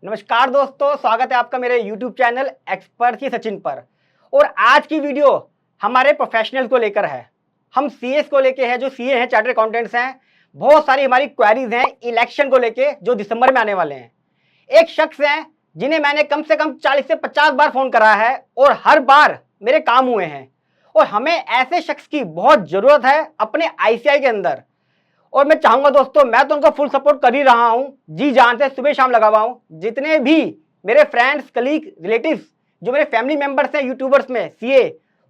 नमस्कार दोस्तों, स्वागत है आपका मेरे YouTube चैनल एक्सपर्ट ही सचिन पर। और आज की वीडियो हमारे प्रोफेशनल को लेकर है। हम सीएस को लेकर है, जो सीए हैं, चार्टर्ड अकाउंटेंट्स हैं। बहुत सारी हमारी क्वेरीज हैं इलेक्शन को लेके जो दिसंबर में आने वाले हैं। एक शख्स हैं जिन्हें मैंने कम से कम 40 से 50 बार फोन करा है और हर बार मेरे काम हुए हैं। और हमें ऐसे शख्स की बहुत जरूरत है अपने आईसीआई के अंदर। और मैं चाहूंगा दोस्तों, मैं तो उनका फुल सपोर्ट कर ही रहा हूं, जी जान से सुबह शाम लगा हुआ हूं। जितने भी मेरे फ्रेंड्स, कलीग, रिलेटिव्स, जो मेरे फैमिली मेंबर्स हैं यूट्यूबर्स में सीए,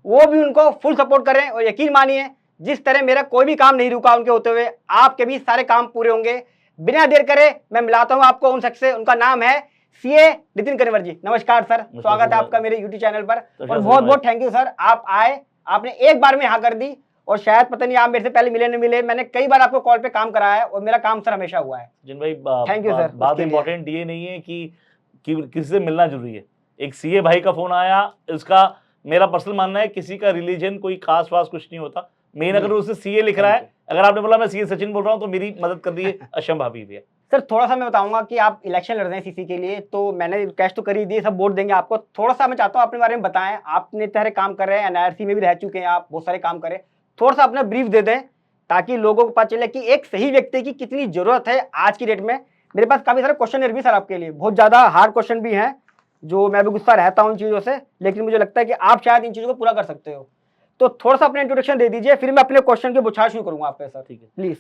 वो भी उनको फुल सपोर्ट करें। और यकीन मानिए, जिस तरह मेरा कोई भी काम नहीं रुका उनके होते हुए, आपके भी सारे काम पूरे होंगे। बिना देर करे मैं मिलाता हूं आपको उन शख्स से। उनका नाम है सीए नितिन कन्वर जी। नमस्कार सर, स्वागत है आपका मेरे यूट्यूब चैनल पर। और बहुत बहुत थैंक यू सर, आप आए, आपने एक बार में हाँ कर दी। और शायद पता नहीं आप मेरे से पहले मिले नहीं मिले, मैंने कई बार आपको कॉल पे काम कराया है और मेरा काम सर हमेशा हुआ है। जिन भाई थैंक यू सर। बात इंपॉर्टेंट ये नहीं है कि किसी से मिलना जरूरी है। एक सीए भाई का फोन आया, इसका मेरा पर्सनल मानना है किसी का रिलीजन कोई खास वास कुछ नहीं होता। मेन अगर उससे सीए लिख रहा है, अगर आपने बोला मैं सीए सचिन बोल रहा हूँ तो मेरी मदद कर दी अशम भाभी भी है। सर थोड़ा सा मैं बताऊंगा कि आप इलेक्शन लड़ रहे हैं सीसी के लिए, तो मैंने रिक्वेस्ट तो करी दी, सब वोट देंगे आपको। थोड़ा सा मैं चाहता हूँ अपने बारे में बताएं। आपने तरह काम कर रहे हैं, एनआरसी में भी रह चुके हैं आप, बहुत सारे काम करें। थोड़ा सा अपना ब्रीफ दे दें ताकि लोगों को पता चले कि एक सही व्यक्ति की कितनी जरूरत है आज की डेट में। मेरे पास काफी सारे क्वेश्चन भी सर आपके लिए, बहुत ज्यादा हार्ड क्वेश्चन भी हैं, जो मैं भी गुस्सा रहता हूँ इन चीजों से, लेकिन मुझे लगता है कि आप शायद इन चीजों को पूरा कर सकते हो। तो थोड़ा सा अपना इंट्रोडक्शन दे दीजिए, फिर मैं अपने क्वेश्चन के बुछार शुरू करूंगा आप पे सर। ठीक है, प्लीज।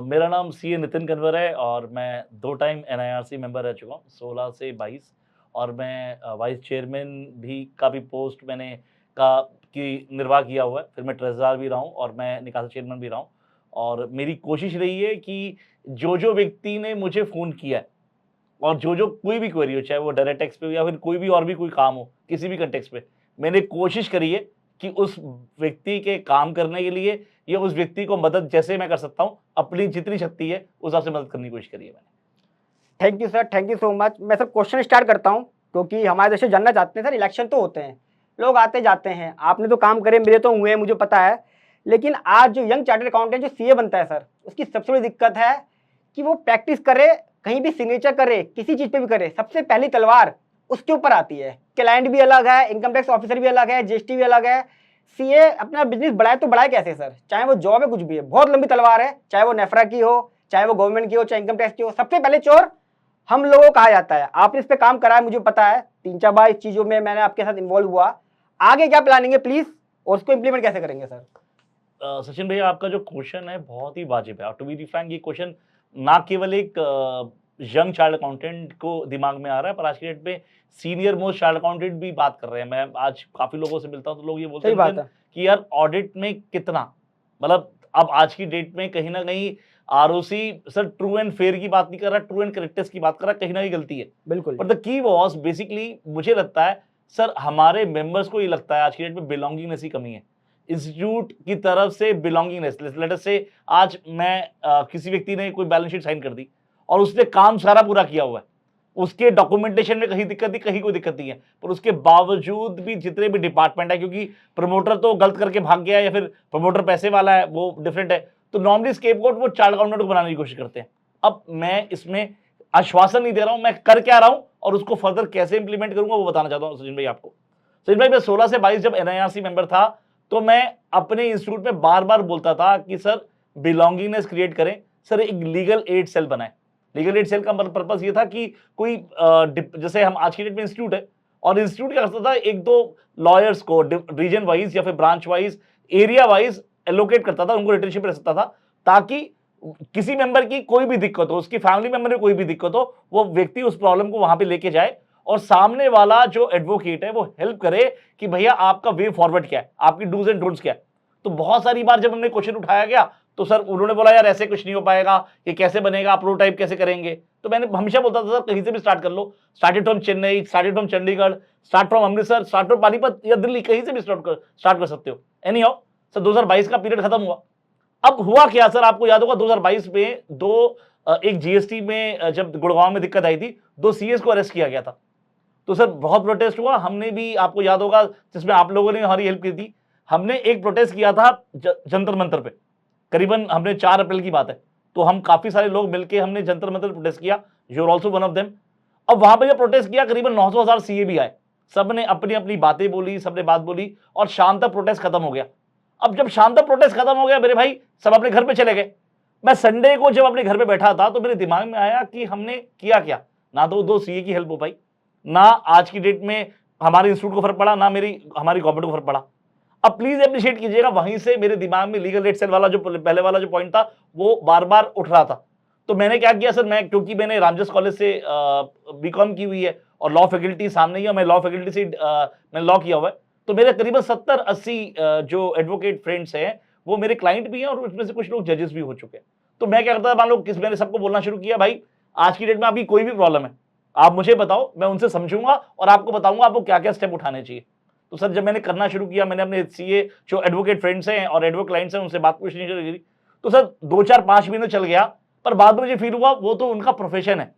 मेरा नाम सीए नितिन कन्वर है और मैं 2 टाइम एनआईआरसी मेंबर रह चुका हूँ, 16 से 22। और मैं वाइस चेयरमैन भी का भी पोस्ट मैंने की निर्वाह किया हुआ है। फिर मैं ट्रेजरार भी रहा हूँ और मैं निकासी चेयरमैन भी रहा हूँ। और मेरी कोशिश रही है कि जो व्यक्ति ने मुझे फ़ोन किया है और जो कोई भी क्वेरी हो, चाहे वो डायरेक्ट टैक्स पे हो या फिर कोई भी और भी कोई काम हो, किसी भी कंटेक्स्ट पे, मैंने कोशिश करी है कि उस व्यक्ति के काम करने के लिए या उस व्यक्ति को मदद जैसे मैं कर सकता हूँ, अपनी जितनी शक्ति है उस हिसाब से मदद करने की कोशिश करी है मैंने। Thank you sir, thank you so much. मैं सर क्वेश्चन स्टार्ट करता हूँ, क्योंकि हमारे देश से जानना चाहते हैं सर। इलेक्शन तो होते हैं, लोग आते जाते हैं, आपने तो काम करे, मेरे तो हुए हैं, मुझे पता है। लेकिन आज जो यंग चार्टर्ड अकाउंटेंट जो सीए बनता है सर, उसकी सबसे बड़ी दिक्कत है कि वो प्रैक्टिस करे, कहीं भी सिग्नेचर करे, किसी चीज पे भी करे, सबसे पहली तलवार उसके ऊपर आती है। क्लाइंट भी अलग है, इनकम टैक्स ऑफिसर भी अलग है, जीएसटी भी अलग है। सीए अपना बिजनेस बढ़ाए तो बढ़ाए कैसे सर? चाहे वो जॉब है, कुछ भी है, बहुत लंबी तलवार है। चाहे वो नेफ्रा की हो, चाहे वो गवर्नमेंट की हो, चाहे इनकम टैक्स की हो, सबसे पहले चोर हम लोगों को कहा जाता है। आपने इस पे काम करा है, मुझे पता है, 3-4 बार इस चीजों में मैंने आपके साथ इन्वॉल्व हुआ। आगे क्या प्लानिंग है प्लीज, और उसको इंप्लीमेंट कैसे करेंगे सर? सचिन भैया, आपका जो क्वेश्चन है बहुत ही वाजिब है। और टू बी फ्रैंक, ये क्वेश्चन ना केवल एक यंग चार्टर्ड अकाउंटेंट को दिमाग में आ रहा है, पर आज की डेट में सीनियर मोस्ट चार्टर्ड अकाउंटेंट भी बात कर रहे हैं। मैं आज काफी लोगों से मिलता हूँ तो लोग ये बोलते हैं कि यार ऑडिट में कितना, मतलब अब आज की डेट में कहीं ना कहीं ROC sir true and fair की बात नहीं कर रहा, ट्रू एंड करेक्टनेस की बात कर रहा, कहीं ना कहीं गलती है। बिल्कुल। But the key was basically, मुझे लगता है सर, हमारे मेंबर्स को ये लगता है आज की डेट में बिलोंगिंगनेस की कमी है इंस्टीट्यूट की तरफ से। बिलोंगिंगनेस, लेट अस से आज मैं किसी व्यक्ति ने कोई बैलेंस शीट साइन कर दी और उसने काम सारा पूरा किया हुआ है, उसके डॉक्यूमेंटेशन में कहीं दिक्कत नहीं, कहीं कोई दिक्कत नहीं है, पर उसके बावजूद भी जितने भी डिपार्टमेंट है, क्योंकि प्रमोटर तो गलत करके भाग गया या फिर प्रमोटर पैसे वाला है, वो डिफरेंट है, तो नॉर्मली स्केपगोट वो चार्टर्ड अकाउंटेंट को बनाने की कोशिश करते हैं। अब मैं इसमें आश्वासन नहीं दे रहा हूं मैं कर क्या रहा हूं और उसको फर्दर कैसे इंप्लीमेंट करूंगा वो बताना चाहता हूं सचिन भाई आपको। सचिन भाई, मैं 16 से 22 जब एनआईआरसी मेंबर था तो मैं अपने इंस्टीट्यूट में बार बार बोलता था कि सर बिलोंगिंगनेस क्रिएट करें, सर एक लीगल एड सेल बनाएं। लीगल एड सेल का पर्पस ये था कि कोई जैसे हम आज की डेट में इंस्टीट्यूट है और इंस्टीट्यूट क्या करता था, 1-2 लॉयर्स को रीजन वाइज या फिर branch wise, area wise allocate करता था, उनको रिटेनशिप रह सकता था, ताकि किसी मेंबर की कोई भी दिक्कत हो, उसकी फैमिली मेंबर में कोई भी दिक्कत हो, वो व्यक्ति उस प्रॉब्लम को वहां पे लेके जाए और सामने वाला जो एडवोकेट है वो हेल्प करे कि भैया आपका वे फॉरवर्ड क्या है, आपकी डूज एंड डोंट्स क्या है। तो बहुत सारी बार जब हमने क्वेश्चन उठाया गया तो सर उन्होंने बोला यार ऐसे कुछ नहीं हो पाएगा, ये कैसे बनेगा, प्रोटोटाइप कैसे करेंगे। तो मैंने हमेशा बोलता था सर कहीं से भी स्टार्ट कर लो, started from Chennai, started from Chandigarh, start from Amritsar, start from Panipat या दिल्ली, कहीं से भी स्टार्ट कर सकते हो। एनी हाउ सर 2022 का पीरियड खत्म हुआ। अब हुआ क्या सर, आपको याद होगा 2022 में एक जीएसटी में जब गुड़गांव में दिक्कत आई थी, 2 सीएस को अरेस्ट किया गया था। तो सर बहुत प्रोटेस्ट हुआ, हमने भी, आपको याद होगा, जिसमें आप लोगों ने हमारी हेल्प की थी, हमने एक प्रोटेस्ट किया था जंतर मंतर पे, करीबन हमने 4 अप्रैल की बात है। तो हम काफी सारे लोग मिलके हमने जंतर मंतर प्रोटेस्ट किया, you are also one of them. अब वहां पे जब प्रोटेस्ट किया करीबन 900,000 सीए भी आए, सबने अपनी अपनी बातें बोली, सबने बात बोली और शाम तक प्रोटेस्ट खत्म हो गया। अब जब शाम तक प्रोटेस्ट खत्म हो गया मेरे भाई, सब अपने घर पे चले गए। मैं संडे को जब अपने घर पे बैठा था तो मेरे दिमाग में आया कि हमने किया क्या। ना तो 2 सीए की हेल्प हो पाई, ना आज की डेट में हमारे इंस्टीट्यूट को फर्क पड़ा, ना हमारी गवर्नमेंट को फर्क पड़ा। अब प्लीज अप्रिशिएट कीजिएगा, वहीं से मेरे दिमाग में लीगल एड सेल वाला जो पहले वाला जो पॉइंट था वो बार बार उठ रहा था। तो मैंने क्या किया सर, मैं क्योंकि मैंने रामजस कॉलेज से बीकॉम की हुई है और लॉ फैकल्टी सामने ही है, मैं लॉ फैकल्टी से मैंने लॉ किया हुआ है, तो मेरे करीबन 70-80 जो एडवोकेट फ्रेंड्स हैं वो मेरे क्लाइंट भी हैं और उसमें से कुछ लोग जजेस भी हो चुके हैं। तो मैं क्या करता था, मान लो मैंने सबको बोलना शुरू किया, भाई आज की डेट में अभी कोई भी प्रॉब्लम है आप मुझे बताओ, मैं उनसे समझूंगा और आपको बताऊंगा आपको क्या क्या स्टेप उठाने चाहिए। तो सर जब मैंने करना शुरू किया, मैंने अपने सीए जो एडवोकेट फ्रेंड्स हैं और एडवोकेट क्लाइंट्स हैं उनसे बात पूछनी शुरू की, तो सर 2-4-5 महीने चल गया, पर बाद में मुझे फील हुआ वो तो उनका प्रोफेशन है,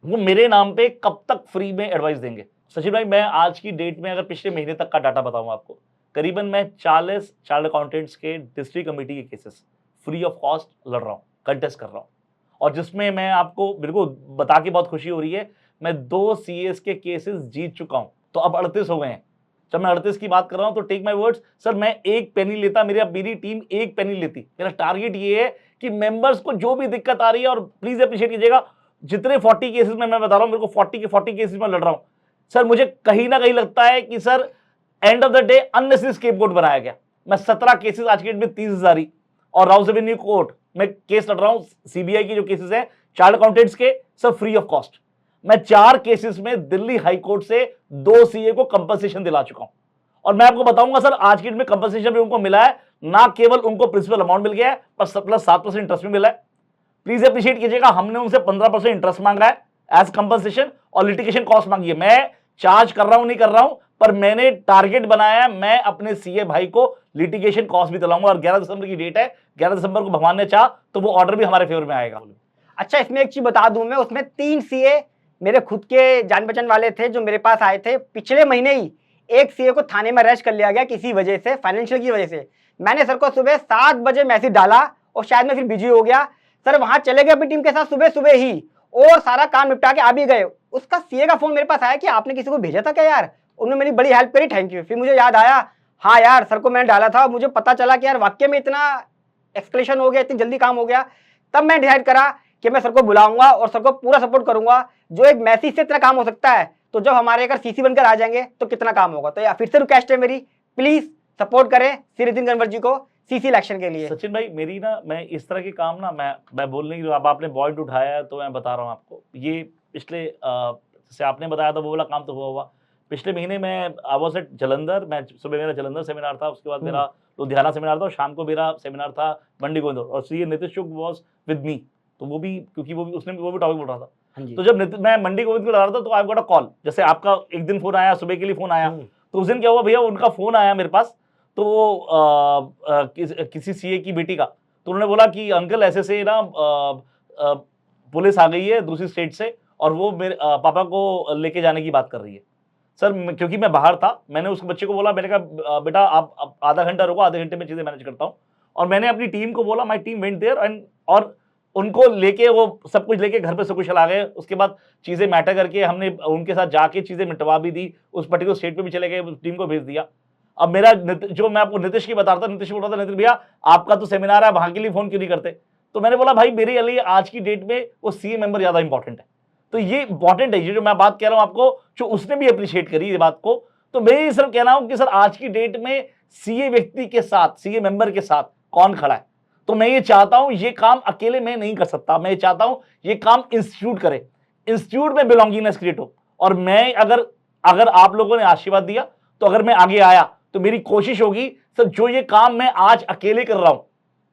वो मेरे नाम पे कब तक फ्री में एडवाइस देंगे। सचिन भाई मैं आज की डेट में अगर पिछले महीने तक का डाटा बताऊं आपको, करीबन मैं 40 चार्टर्ड अकाउंटेंट्स के डिस्ट्रिक्ट कमेटी के केसेस फ्री ऑफ कॉस्ट लड़ रहा हूं, कंटेस्ट कर रहा हूं, और जिसमें मैं आपको बिल्कुल बता के बहुत खुशी हो रही है, मैं 2 सीएस के केसेस जीत चुका हूं, तो अब 38 हो गए हैं। जब मैं 38 की बात कर रहा हूं तो टेक माय वर्ड्स सर, मैं एक पेनी लेता, मेरी टीम एक पेनी लेती। मेरा टारगेट ये है कि मेंबर्स को जो भी दिक्कत आ रही है, और प्लीज अप्रिशिएट कीजिएगा, जितने 40 केसेस में मैं बता रहा हूं, मेरे को 40 के 40 केसेस में लड़ रहा हूं सर, मुझे कहीं ना कहीं लगता है कि sir end of the day unnecessary scapegoat बनाया गया। मैं 17 केसेस आज के डेट में 30,000 और राउस एवेन्यू कोर्ट में केस लड़ रहा हूं, सीबीआई के जो केसेस हैं चार्टर्ड अकाउंटेंट्स के, सब फ्री ऑफ कॉस्ट। मैं 4 केसेस में दिल्ली हाई कोर्ट से 2 सीए को कंपनसेशन दिला चुका हूं, और मैं आपको बताऊंगा सर आज की डेट में कंपनसेशन भी उनको मिला है, ना केवल उनको प्रिंसिपल अमाउंट मिल गया है पर प्लस 7% इंटरेस्ट भी मिला है। प्लीज अप्रिशिएट कीजिएगा, हमने उनसे 15% इंटरेस्ट मांगा है एज कंपनसेशन और लिटिगेशन कॉस्ट मांगी है। मैं चार्ज कर रहा हूं नहीं कर रहा हूं, पर मैंने टारगेट बनाया है, मैं अपने सीए भाई को लिटिगेशन कॉस्ट भी दिलाऊंगा, और 11 दिसंबर की डेट है, 11 दिसंबर को भगवान ने चाहा तो वो ऑर्डर भी हमारे फेवर में आएगा। अच्छा, इसमें एक चीज बता दूं मैं, उसमें 3 सीए मेरे खुद के जान पहचान वाले थे जो मेरे पास आए थे। पिछले महीने ही एक सीए को थाने में अरेस्ट कर लिया गया किसी वजह से, फाइनेंशियल की वजह से। मैंने सर को सुबह 7 बजे मैसेज डाला और शायद मैं फिर बिजी हो गया, सर वहां चले गए अपनी टीम के साथ सुबह सुबह ही और सारा काम निपटा के आ भी गए। उसका सीए का फोन मेरे पास आया कि आपने किसी को भेजा था क्या यार, उन्होंने मेरी बड़ी हेल्प करी, थैंक यू। फिर मुझे याद आया, हाँ यार सर को मैंने डाला था, मुझे पता चला कि यार वाकई में इतना एक्सक्लेशन हो गया, इतनी जल्दी काम हो गया। तब मैं डिसाइड करा कि मैं सर को बुलाऊंगा और सर को पूरा सपोर्ट करूंगा। जो एक मैसेज से इतना काम हो सकता है, तो जब हमारे अगर सीसी बनकर आ जाएंगे तो कितना काम होगा। तो फिर से रिक्वेस्ट है मेरी, प्लीज सपोर्ट करें श्री नितिन कन्वर जी को सीसी इलेक्शन के लिए। सचिन भाई मेरी ना, मैं इस तरह के काम ना, मैं बोलने की, अब आपने पॉइंट उठाया है तो मैं बता रहा हूँ आपको, ये पिछले जैसे आपने बताया था वो वाला काम तो हुआ। पिछले महीने मैं आई वाज एट जलंधर, मैं सुबह मेरा जलंधर सेमिनार था, उसके बाद मेरा लुधियाना सेमिनार था और शाम को मेरा सेमिनार था मंडी गोविंद, और CA Nitish Chugh was with me, तो वो भी क्योंकि वो भी टॉपिक बोल रहा था। तो जब मैं मंडी गोविंद को लगा रहा था तो आई गॉट अ कॉल, जैसे आपका एक दिन फोन आया, सुबह के लिए फोन आया, तो उस दिन क्या हुआ भैया, उनका फोन आया मेरे पास, तो वो किसी सीए की बेटी का, तो उन्होंने बोला कि अंकल ऐसे से ना पुलिस आ गई है दूसरी स्टेट से और वो मेरे पापा को लेके जाने की बात कर रही है। सर क्योंकि मैं बाहर था, मैंने उस बच्चे को बोला, मैंने कहा बेटा आप आधा घंटा रुको, आधे घंटे में चीजें मैनेज करता हूँ, और मैंने अपनी टीम को बोला, my team went there and, और उनको लेके वो सब कुछ लेके घर पे सकुशल आ गए। उसके बाद चीजें मैटर करके हमने उनके साथ जाके चीजें मिटवा भी दी, उस पर्टिकुलर स्टेट पे भी चले गए, टीम को भेज दिया। अब मेरा जो मैं आपको नीतीश की बता रहा था, नीतीश बोल रहा था नीतीश भैया आपका तो सेमिनार है, वहां के लिए फोन क्यों नहीं करते, तो मैंने बोला भाई मेरे लिए आज की डेट में वो सीए मेंबर ज्यादा इंपॉर्टेंट है। तो ये इंपॉर्टेंट है, ये जो मैं बात कह रहा हूं आपको, जो उसने भी अप्रिशिएट करी ये बात को। तो मैं ये सर कह रहा हूं कि सर आज की डेट में सीए व्यक्ति के साथ, सीए मेंबर के साथ कौन खड़ा है, तो मैं ये चाहता हूं ये काम अकेले मैं नहीं कर सकता, मैं ये चाहता हूं ये काम इंस्टीट्यूट करे, इंस्टीट्यूट में बिलोंगिंगनेस क्रिएट हो। और मैं अगर आप लोगों ने आशीर्वाद दिया तो अगर मैं आगे आया तो मेरी कोशिश होगी सर जो ये काम मैं आज अकेले कर रहा हूं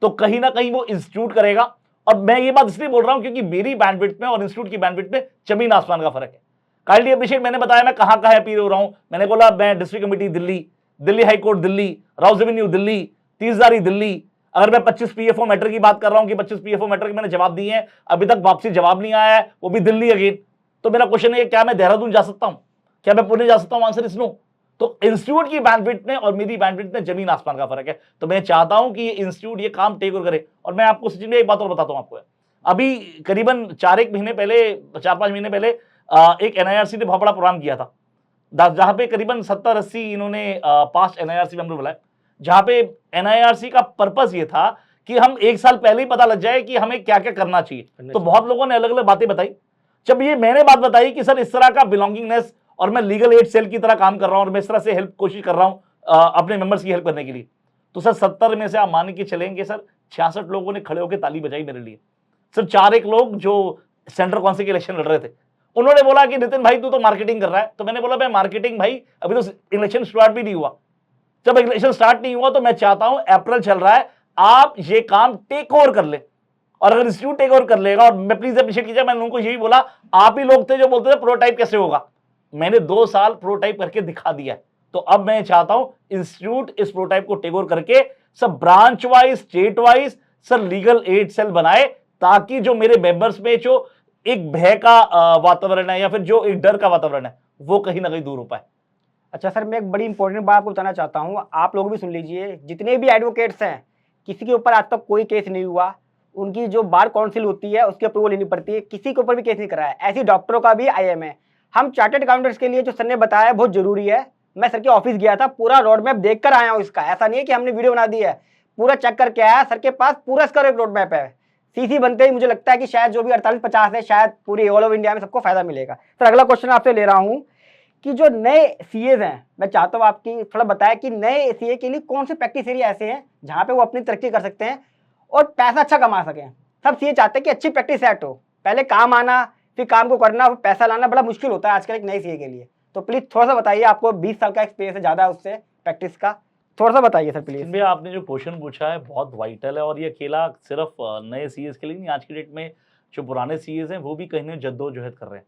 तो कहीं ना कहीं वो इंस्टीट्यूट करेगा। और मैं ये बात इसलिए बोल रहा हूं क्योंकि मेरी बैंडविड्थ में और इंस्टीट्यूट की बैंडविड्थ में जमीन आसमान का फर्क है। काइंडली अप्रिशिएट, मैंने बताया मैं कहां कहां अपील हो रहा हूं, मैंने बोला मैं district committee Delhi, Delhi high court Delhi, Rouse Avenue Delhi, 30,000 Delhi. अगर मैं 25 पीएफओ मैटर की बात कर रहा हूं कि 25 पीएफओ मैटर के मैंने जवाब दिए हैं, अभी तक वापसी जवाब नहीं आया है, वो भी दिल्ली अगेन। तो मेरा क्वेश्चन है क्या मैं देहरादून जा सकता हूं, क्या मैं पुणे जा सकता हूं, आंसर इज नो। तो इंस्टीट्यूट की बैंडविड्थ में और मेरी बैंडविड्थ में जमीन आसमान का फर्क है। तो मैं चाहता हूं कि ये इंस्टीट्यूट ये काम टेक ओवर करे। और मैं आपको सचिन एक बात और बताता हूं आपको, अभी करीबन 4-5 महीने पहले एक एनआईआरसी ने बहुत बड़ा प्रोग्राम किया था जहां पे करीबन 70-80 इन्होंने पास्ट एनआईआरसी मेंबर बुलाए, जहां पे एनआईआरसी का पर्पस ये था कि हम एक साल पहले ही पता लग जाए कि हमें क्या क्या करना चाहिए। तो बहुत लोगों ने अलग अलग बातें बताई। जब ये मैंने बात बताई कि सर इस तरह का बिलोंगिंगनेस और मैं लीगल एड सेल की तरह काम कर रहा हूं और मैं इस तरह से हेल्प कोशिश कर रहा हूं अपने मेंबर्स की हेल्प करने के लिए, तो सर 70 में से आप मान के चलेंगे सर 66 लोगों ने खड़े होकर ताली बजाई मेरे लिए। सर 4 लोग जो सेंट्रल काउंसिल के इलेक्शन लड़ रहे थे, उन्होंने बोला कि नितिन भाई तू तो मार्केटिंग कर रहा है। तो मैंने बोला मैं मार्केटिंग भाई, अभी तो इलेक्शन स्टार्ट भी नहीं हुआ। जब इलेक्शन स्टार्ट नहीं हुआ तो मैं चाहता हूं, अप्रैल चल रहा है, आप ये काम टेक ओवर कर ले, और अगर इंस्टीट्यूट टेक ओवर कर लेगा, और मैं प्लीज अप्रिशिएट कीजिए, मैंने उनको यही बोला, आप ही लोग थे जो बोलते थे प्रोटोटाइप कैसे होगा। मैंने 2 साल प्रोटोटाइप करके दिखा दिया। तो अब मैं चाहता हूं इंस्टीट्यूट इस प्रोटोटाइप को टेक ओवर करके सब branch wise, state wise sir legal aid cell बनाए, ताकि जो मेरे मेंबर्स में जो एक भय का वातावरण है या फिर जो एक डर का वातावरण है, वो कहीं ना कहीं दूर हो पाए। अच्छा सर, मैं एक बड़ी इंपॉर्टेंट बात आपको बताना चाहता हूँ, आप लोग भी सुन लीजिए। जितने भी एडवोकेट्स हैं, किसी के ऊपर आज तक कोई केस नहीं हुआ, उनकी जो बार काउंसिल होती है उसकी अप्रूवल लेनी पड़ती है, किसी के ऊपर भी केस नहीं करा है। ऐसी डॉक्टरों का भी IM है। हम चार्टर्ड अकाउंटेंट्स के लिए जो सर ने बताया बहुत जरूरी है। मैं सर के ऑफिस गया था, पूरा रोड मैप देख कर आया हूँ इसका। ऐसा नहीं है कि हमने वीडियो बना दी है, पूरा चेक करके आया। सर के पास पूरा इसका एक रोड मैप है। CC बनते ही मुझे लगता है कि शायद जो भी 48-50 है, शायद पूरी ऑल ओवर इंडिया में सबको फायदा मिलेगा। सर अगला क्वेश्चन आपसे ले रहा हूँ कि जो नए CAs हैं, मैं चाहता हूँ आपकी थोड़ा बताएं कि नए CA के लिए कौन से प्रैक्टिस एरिया ऐसे हैं जहाँ पे वो अपनी तरक्की कर सकते हैं और पैसा अच्छा कमा सकें। सब CA चाहते हैं कि अच्छी प्रैक्टिस सेट हो, पहले काम आना, फिर काम को करना, पैसा लाना बड़ा मुश्किल होता है आजकल एक नए CA के लिए। तो प्लीज थोड़ा सा बताइए, आपको 20 साल का एक्सपीरियंस है ज़्यादा उससे प्रैक्टिस का, थोड़ा सा बताइए सर प्लीज। भैया आपने जो क्वेश्चन पूछा है बहुत वाइटल है, और ये अकेला सिर्फ नए CAs के लिए नहीं, आज की डेट में जो पुराने CAs हैं वो भी कहीं ना जद्दोजहद कर रहे हैं।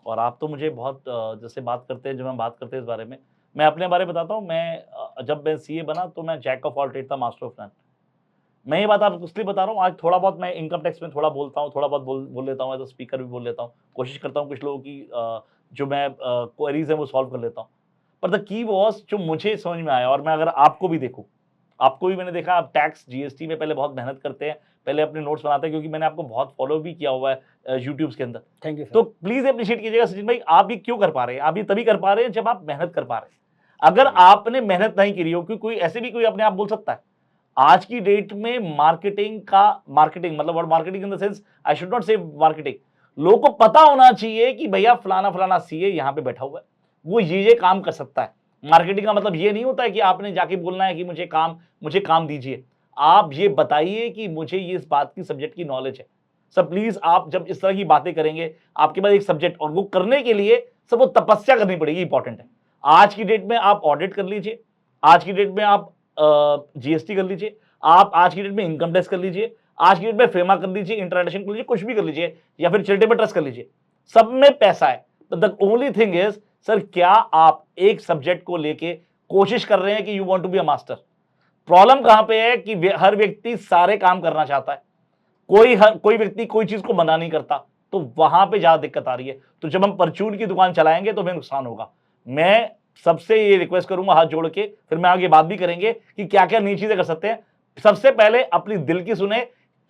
और आप तो मुझे बहुत जैसे बात करते हैं, जब हम बात करते हैं इस बारे में, मैं अपने बारे में बताता हूँ। मैं जब मैं CA बना तो मैं जैक ऑफ ऑल ट्रेड था, मास्टर ऑफ नन। मैं ये बात आपको इसलिए बता रहा हूँ, आज थोड़ा बहुत मैं इनकम टैक्स में थोड़ा बोलता हूँ, थोड़ा बहुत बोल लेता हूँ, एज अ स्पीकर भी बोल लेता हूँ, कोशिश करता हूँ कुछ लोगों की जो मैं क्वेरीज है वो सॉल्व कर लेता हूँ। पर द की वॉज जो मुझे समझ में आया, और मैं अगर आपको भी देखूँ, आपको भी मैंने देखा, आप टैक्स GST में पहले बहुत मेहनत करते हैं, पहले अपने नोट्स बनाते हैं, क्योंकि मैंने आपको बहुत फॉलो भी किया हुआ है यूट्यूब के अंदर। Thank you. तो प्लीज अप्रिशिएट कीजिएगा सचिन भाई, आप ये क्यों कर पा रहे हैं? आप ये तभी कर पा रहे हैं जब आप मेहनत कर पा रहे हैं। अगर आपने मेहनत नहीं करी हो, क्योंकि कोई ऐसे भी कोई अपने आप बोल सकता है। आज की डेट में मार्केटिंग मतलब और marketing in the sense, I should not से मार्केटिंग, लोगों को पता होना चाहिए कि भैया फलाना फलाना CA यहाँ पे बैठा हुआ है, वो ये काम कर सकता है। मार्केटिंग का मतलब ये नहीं होता है कि आपने जाके बोलना है कि मुझे काम दीजिए। आप ये बताइए कि मुझे ये इस बात की सब्जेक्ट की नॉलेज है। सब प्लीज आप जब इस तरह की बातें करेंगे, आपके पास एक सब्जेक्ट, और वो करने के लिए सब वो तपस्या करनी पड़ेगी, इंपॉर्टेंट है। आज की डेट में आप ऑडिट कर लीजिए, आज की डेट में आप GST कर लीजिए, आप आज की डेट में इनकम टैक्स कर लीजिए, आज की डेट में फेमा कर लीजिए, इंटरनेशनल कर लीजिए, कुछ भी कर लीजिए, या फिर चैरिटेबल ट्रस्ट कर लीजिए, सब में पैसा है। The only thing is sir, क्या आप एक सब्जेक्ट को लेके कोशिश कर रहे हैं कि you want to be a master? Problem कहां पे है कि हर व्यक्ति सारे काम करना चाहता है, कोई व्यक्ति कोई चीज को मना नहीं करता, तो वहां पे ज्यादा दिक्कत आ रही है। तो जब हम परचून की दुकान चलाएंगे तो हमें नुकसान होगा। मैं सबसे ये रिक्वेस्ट करूंगा हाथ जोड़ के, फिर मैं आगे बात भी करेंगे कि क्या क्या नई चीजें कर सकते हैं। सबसे पहले अपनी दिल की सुने,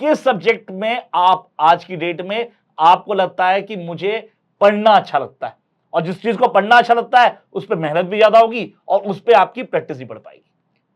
किस सब्जेक्ट में आप आज की डेट में आपको लगता है कि मुझे पढ़ना अच्छा लगता है, और जिस चीज को पढ़ना अच्छा लगता है उस पर मेहनत भी ज्यादा होगी और उस पर आपकी प्रैक्टिस भी बढ़ पाएगी।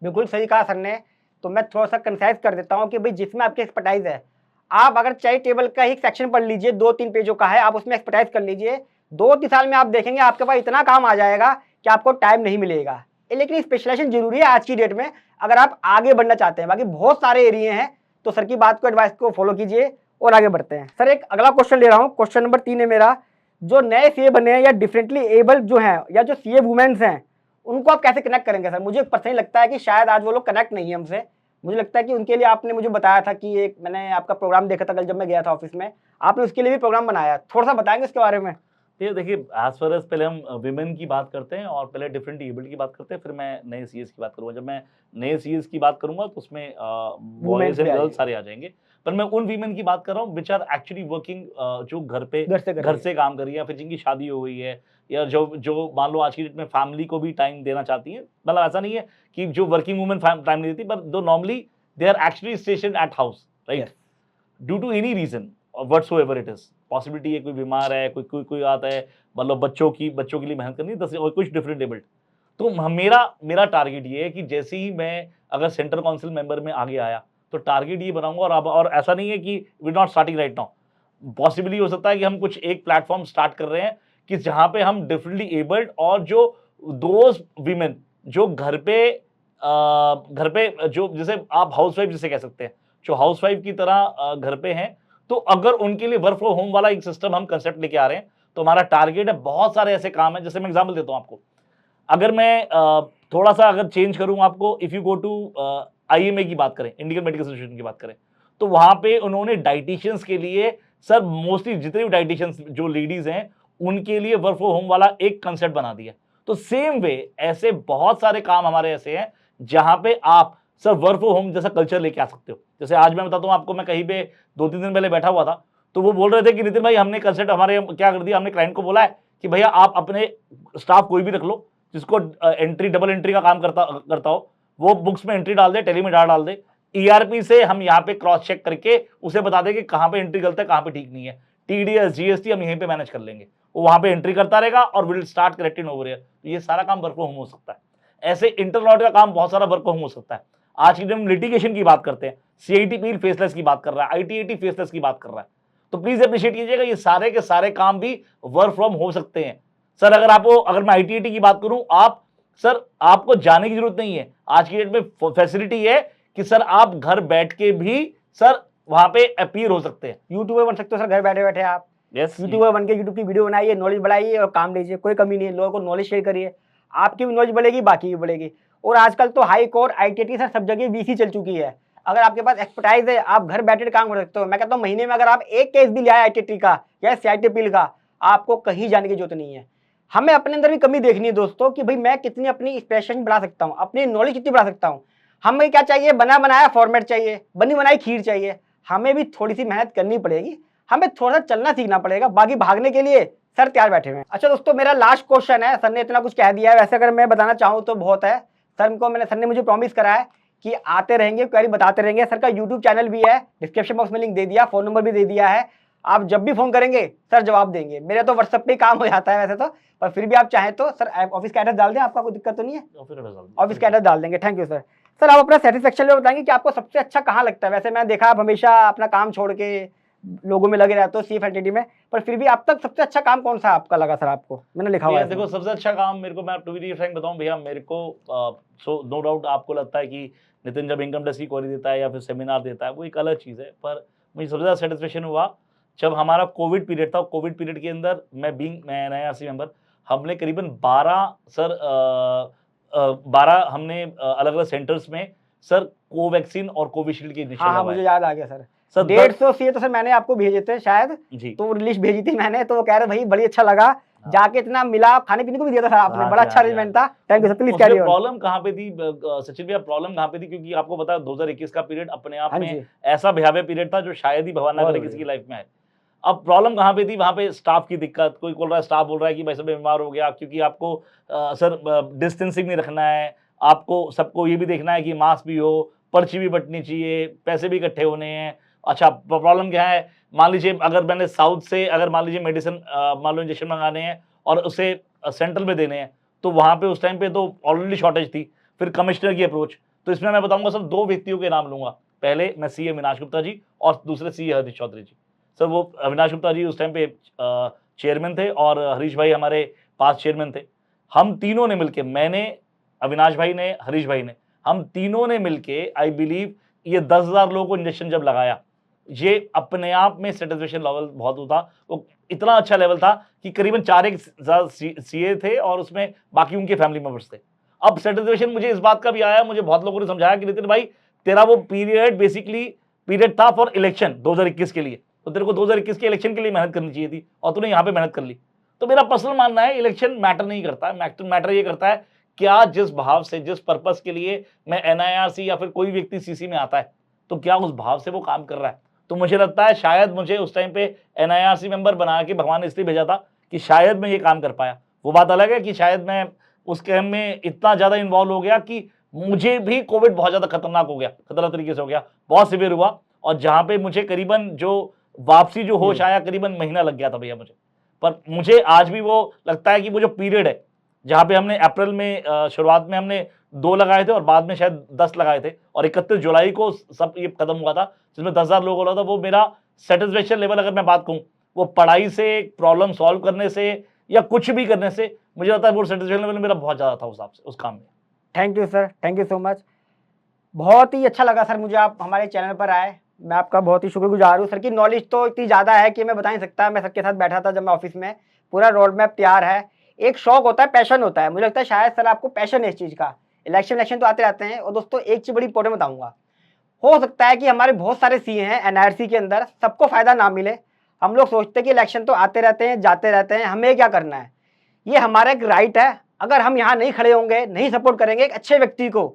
बिल्कुल सही कहा सर ने। तो मैं थोड़ा सा कंसाइज कर देता हूँ कि भाई जिसमें आपकी एक्सपर्टाइज है, आप अगर चैरिटेबल का ही सेक्शन पढ़ लीजिए, 2-3 पेजों का है, आप उसमें एक्सपर्टाइज कर लीजिए, 2-3 साल में आप देखेंगे आपके पास इतना काम आ जाएगा कि आपको टाइम नहीं मिलेगा। लेकिन स्पेशलाइजेशन जरूरी है आज की डेट में, अगर आप आगे बढ़ना चाहते हैं। बाकी बहुत सारे एरिया हैं, तो सर की बात को, एडवाइस को फॉलो कीजिए और आगे बढ़ते हैं। सर एक अगला क्वेश्चन ले रहा हूँ, क्वेश्चन नंबर 3 है मेरा। जो नए CA बने हैं या डिफरेंटली एबल जो हैं, या जो CA वुमेन्स हैं, उनको आप कैसे कनेक्ट करेंगे सर? मुझे पर्सनली लगता है कि शायद आज वो लोग कनेक्ट नहीं है हमसे। मुझे लगता है कि उनके लिए आपने मुझे बताया था कि एक, मैंने आपका प्रोग्राम देखा था कल जब मैं गया था ऑफिस में, आपने उसके लिए भी प्रोग्राम बनाया, थोड़ा सा बताएंगे उसके बारे में? ये देखिए, एज फार एज पहले हम विमेन की बात करते हैं और पहले डिफरेंट एबल्ड की बात करते हैं, फिर मैं नए CAs की बात करूंगा। जब मैं नए CAs की बात करूंगा तो उसमें बॉयज एंड गर्ल्स सारे आ जाएंगे, पर मैं उन वीमेन की बात कर रहा हूँ विच आर एक्चुअली वर्किंग, जो घर से काम कर रही है, या फिर जिनकी शादी हो गई है, या जो मान लो आज की डेट में फैमिली को भी टाइम देना चाहती है। मतलब ऐसा नहीं है कि जो वर्किंग वुमेन टाइम नहीं देती, पर दो normally they are actually station at house, right, due to any reason whatsoever it is. Possibility है, कोई बीमार है, कोई कोई कोई आता है, मतलब बच्चों के लिए मेहनत करनी है 10 और कुछ डिफरेंट एबल्ड। तो मेरा टारगेट ये है कि जैसे ही मैं अगर सेंट्रल काउंसिल मेंबर में आगे आया तो टारगेट ये बनाऊंगा, और अब और ऐसा नहीं है कि we not starting right now, possibly हो सकता है कि हम कुछ एक प्लेटफॉर्म स्टार्ट कर रहे हैं कि जहां पे हम डिफरेंटली एबल्ड और जो दोज वीमेन जो घर पे जो जैसे आप हाउसवाइफ जिसे कह सकते हैं, जो हाउसवाइफ की तरह घर पे हैं, तो अगर उनके लिए वर्क फ्रॉम होम वाला एक सिस्टम हम कंसेप्ट लेके आ रहे हैं, तो हमारा टारगेट है बहुत सारे ऐसे काम है। जैसे मैं एग्जांपल देता हूं आपको, अगर मैं थोड़ा सा अगर चेंज करूं आपको, if you go to IMA की बात करें, इंडियन मेडिकल एसोसिएशन की बात करें, तो वहां पे उन्होंने डाइटिशियंस के लिए, सर मोस्टली जितने भी डाइटिशियंस जो लेडीज हैं उनके लिए वर्क फ्रॉम होम वाला एक कंसेप्ट बना दिया। तो सेम वे ऐसे बहुत सारे काम हमारे ऐसे हैं जहां पे आप सर वर्क फ्रॉम होम जैसा कल्चर लेके आ सकते हो। जैसे आज मैं बताता हूं आपको, मैं कहीं पे 2-3 दिन पहले बैठा हुआ था, तो वो बोल रहे थे कि नितिन भाई हमने कंसेप्ट हमारे क्या कर दिया, हमने क्लाइंट को बोला है कि भैया आप अपने स्टाफ कोई भी रख लो जिसको एंट्री डबल एंट्री का काम करता हो, वो बुक्स में एंट्री डाल दे, टेली में डाल दे, ERP से हम यहाँ पे क्रॉस चेक करके उसे बता दें कि कहाँ पे एंट्री गलत है, कहाँ पे ठीक नहीं है, TDS GST हम यहीं पे मैनेज कर लेंगे, वो वहां पे एंट्री करता रहेगा और will start correcting over here. तो ये सारा काम वर्क फ्रॉम होम हो सकता है। ऐसे इंटरनॉट का काम बहुत सारा वर्क फ्रॉम होम हो सकता है। आज की जब हम लिटिगेशन की बात करते हैं, CIT फेसलेस की बात कर रहा है, ITAT फेसलेस की बात कर रहा है, तो प्लीज अप्रिशिएट कीजिएगा, ये सारे के सारे काम भी वर्क फ्रॉम हो सकते हैं। सर अगर मैं ITAT की बात करूं, सर आपको जाने की जरूरत नहीं है। आज की डेट में फैसिलिटी है कि सर आप घर बैठ के भी सर वहां पे अपीयर हो सकते हैं, यूट्यूबर बन सकते हो सर घर बैठे बैठे आप। यूट्यूबर बन के यूट्यूब की वीडियो बनाइए, नॉलेज बढ़ाइए और काम लीजिए, कोई कमी नहीं है। लोगों को नॉलेज शेयर करिए, आपकी भी नॉलेज बढ़ेगी, बाकी भी बढ़ेगी। और आजकल तो हाई कोर्ट ITAT सर सब जगह VC चल चुकी है। अगर आपके पास एक्सपर्टाइज है, आप घर बैठे काम कर सकते हो। मैं कहता हूँ महीने में अगर आप एक केस भी ले आए ITAT का या CIT का, आपको कहीं जाने की जरूरत नहीं है। हमें अपने अंदर भी कमी देखनी है दोस्तों कि भाई मैं कितनी अपनी एक्सप्रेशन बढ़ा सकता हूँ, अपनी नॉलेज कितनी बढ़ा सकता हूँ। हमें क्या चाहिए, बना बनाया फॉर्मेट चाहिए, बनी बनाई खीर चाहिए। हमें भी थोड़ी सी मेहनत करनी पड़ेगी, हमें थोड़ा सा चलना सीखना पड़ेगा, बाकी भागने के लिए सर तैयार बैठे हुए हैं। अच्छा दोस्तों, मेरा लास्ट क्वेश्चन है, सर ने इतना कुछ कह दिया है, वैसे अगर मैं बताना चाहूँ तो बहुत है। सर ने मुझे प्रॉमिस करा है कि आते रहेंगे, क्वेरी बताते रहेंगे। सर का यूट्यूब चैनल भी है, डिस्क्रिप्शन बॉक्स में लिंक दे दिया, फोन नंबर भी दे दिया है। आप जब भी फोन करेंगे सर जवाब देंगे। मेरे तो व्हाट्सएप पे काम हो जाता है वैसे तो, पर फिर भी आप चाहें तो सर ऑफिस का एड्रेस डाल दें, आपका कोई दिक्कत तो नहीं है? ऑफिस का एड्रेस डाल देंगे। Thank you sir. सर आप अपना सेटिस्फेक्शन में बताएंगे कि आपको सबसे अच्छा कहाँ लगता है? वैसे मैं देखा आप हमेशा अपना काम छोड़ के लोगों में लगे रहते हो, CF एंटिटी में, पर फिर भी अब तक सबसे अच्छा काम कौन सा आपका लगा सर आपको? मैंने लिखा हुआ है। देखो सबसे अच्छा काम मेरे को, मैं टू बी फ्रैंक बताऊं भैया, मेरे को सो नो डाउट आपको लगता है कि नितिन जब इनकम टैक्स की क्वेरी देता है या फिर सेमिनार देता है वो एक अलग चीज़ है, पर मुझे सबसे ज़्यादा सेटिस्फेक्शन हुआ जब हमारा कोविड पीरियड था। कोविड पीरियड के अंदर मैं NIRC मेंबर, हमने करीबन 12 हमने अलग अलग सेंटर्स में सर कोवैक्सीन और कोविशील्ड के इंजेक्शन हाँ, मुझे याद आ गया सर। 150 सीए तो सर मैंने आपको भेजे थे शायद जी, तो लिस्ट भेजी थी मैंने, तो वो कह रहे भाई बड़ी अच्छा लगा, जाके इतना मिला, खाने पीने को भी दिया था सर आपने, बड़ा अच्छा अरेंजमेंट था। Thank you sir, please carry on. Problem कहाँ पे थी सचिन भैया, प्रॉब्लम कहाँ पे थी, क्योंकि आपको पता है 2021 का पीरियड अपने आप में ऐसा भयावह पीरियड था जो शायद ही भगवान ना करे किसी की लाइफ में आए। अब प्रॉब्लम कहाँ पे थी, वहाँ पे स्टाफ की दिक्कत। कोई बोल रहा है, स्टाफ बोल रहा है कि भाई सब बीमार हो गया, क्योंकि आपको सर डिस्टेंसिंग नहीं रखना है, आपको सबको ये भी देखना है कि मास्क भी हो, पर्ची भी बटनी चाहिए, पैसे भी इकट्ठे होने हैं। अच्छा, प्रॉब्लम क्या है, मान लीजिए अगर मैंने साउथ से अगर मान लीजिए मेडिसिन मान लो इंजेक्शन मंगाने हैं और उसे सेंट्रल में देने हैं, तो वहाँ पे उस टाइम पे तो ऑलरेडी शॉर्टेज थी। फिर कमिश्नर की अप्रोच, तो इसमें मैं बताऊंगा सर 2 व्यक्तियों के नाम लूंगा। पहले मैं CA अविनाश गुप्ता जी और दूसरे CA हरीश चौधरी जी। सर वो अविनाश गुप्ता जी उस टाइम पे चेयरमैन थे और हरीश भाई हमारे पास चेयरमैन थे। हम तीनों ने मिलके, मैंने, अविनाश भाई ने, हरीश भाई ने, हम तीनों ने मिलके आई बिलीव ये 10,000 लोगों को इंजेक्शन जब लगाया, ये अपने आप में सेटिस्फेक्शन लेवल बहुत होता। वो इतना अच्छा लेवल था कि करीबन 4 CA थे और उसमें बाकी उनके फैमिली मेंबर्स थे। अब सेटिस्फेक्शन मुझे इस बात का भी आया, मुझे बहुत लोगों ने समझाया कि नितिन भाई तेरा वो पीरियड बेसिकली पीरियड था फॉर इलेक्शन 2021 के लिए, तो तेरे को 2021 के इलेक्शन के लिए मेहनत करनी चाहिए थी और तूने यहाँ पे मेहनत कर ली। तो मेरा पर्सनल मानना है इलेक्शन मैटर नहीं करता है, मैटर ये करता है क्या जिस भाव से, जिस पर्पस के लिए मैं NIRC या फिर कोई व्यक्ति CC में आता है, तो क्या उस भाव से वो काम कर रहा है। तो मुझे लगता है शायद मुझे उस टाइम पे NIRC मेंबर बना के भगवान ने इसलिए भेजा था कि शायद मैं ये काम कर पाया। वो बात अलग है कि शायद मैं उस कैम्प में इतना ज्यादा इन्वॉल्व हो गया कि मुझे भी कोविड बहुत ज्यादा खतरनाक हो गया, खतरनाक तरीके से हो गया, बहुत सिवियर हुआ। और जहां पे मुझे करीबन जो वापसी जो होश आया करीबन महीना लग गया था भैया मुझे। पर मुझे आज भी वो लगता है कि वो जो पीरियड है जहाँ पे हमने अप्रैल में शुरुआत में हमने 2 लगाए थे और बाद में शायद 10 लगाए थे और 31 जुलाई को सब ये खत्म हुआ था जिसमें 10,000 लोग हो रहा था, वो मेरा सेटिस्फेक्शन लेवल अगर मैं बात कहूँ, वो पढ़ाई से, प्रॉब्लम सॉल्व करने से या कुछ भी करने से, मुझे लगता है वो सेटिस्फेक्शन लेवल मेरा बहुत ज़्यादा था उस हिसाब से उस काम में। Thank you sir, thank you so much. बहुत ही अच्छा लगा सर मुझे आप हमारे चैनल पर आए। मैं आपका बहुत ही शुक्रगुजार हूँ। सर की नॉलेज तो इतनी ज़्यादा है कि मैं बता नहीं सकता। मैं सबके साथ बैठा था जब मैं ऑफिस में, पूरा रोड मैप तैयार है। एक शौक होता है, पैशन होता है। मुझे लगता है शायद सर आपको पैशन है इस चीज़ का। इलेक्शन तो आते रहते हैं। और दोस्तों एक चीज़ बड़ी इंपॉर्टेंट बताऊँगा, हो सकता है कि हमारे बहुत सारे सीए हैं एनआरसी के अंदर, सबको फ़ायदा ना मिले। हम लोग सोचते हैं कि इलेक्शन तो आते रहते हैं, जाते रहते हैं, हमें क्या करना है। ये हमारा एक राइट है। अगर हम यहाँ नहीं खड़े होंगे, नहीं सपोर्ट करेंगे एक अच्छे व्यक्ति को,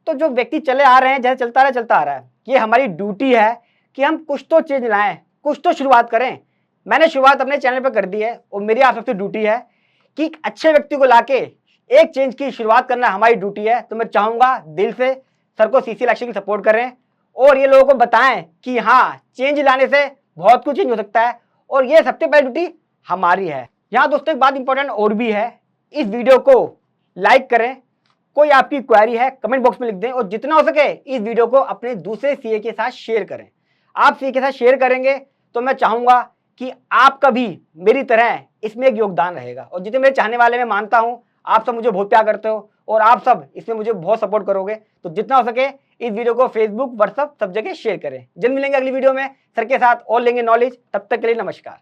तो जो व्यक्ति चले आ रहे हैं, जैसे चलता रहा है, ये हमारी ड्यूटी है कि हम कुछ तो चेंज लाएं, कुछ तो शुरुआत करें। मैंने शुरुआत अपने चैनल पर कर दी है और मेरी आप सबसे ड्यूटी है कि अच्छे व्यक्ति को लाके एक चेंज की शुरुआत करना हमारी ड्यूटी है। तो मैं चाहूंगा दिल से सर को सीसी इलेक्शन की सपोर्ट करें और ये लोगों को बताएं कि हाँ, चेंज लाने से बहुत कुछ चेंज हो सकता है और ये सबसे पहली ड्यूटी हमारी है। यहाँ दोस्तों एक बात इंपॉर्टेंट और भी है, इस वीडियो को लाइक करें। कोई आपकी क्वेरी है कमेंट बॉक्स में लिख दें और जितना हो सके इस वीडियो को अपने दूसरे सीए के साथ शेयर करें। आप सीए के साथ शेयर करेंगे तो मैं चाहूंगा कि आपका भी मेरी तरह इसमें एक योगदान रहेगा। और जितने मेरे चाहने वाले मैं मानता हूं आप सब मुझे बहुत प्यार करते हो और आप सब इसमें मुझे बहुत सपोर्ट करोगे। तो जितना हो सके इस वीडियो को फेसबुक, व्हाट्सएप सब जगह शेयर करें। जल्द मिलेंगे अगली वीडियो में सर के साथ और लेंगे नॉलेज। तब तक के लिए नमस्कार।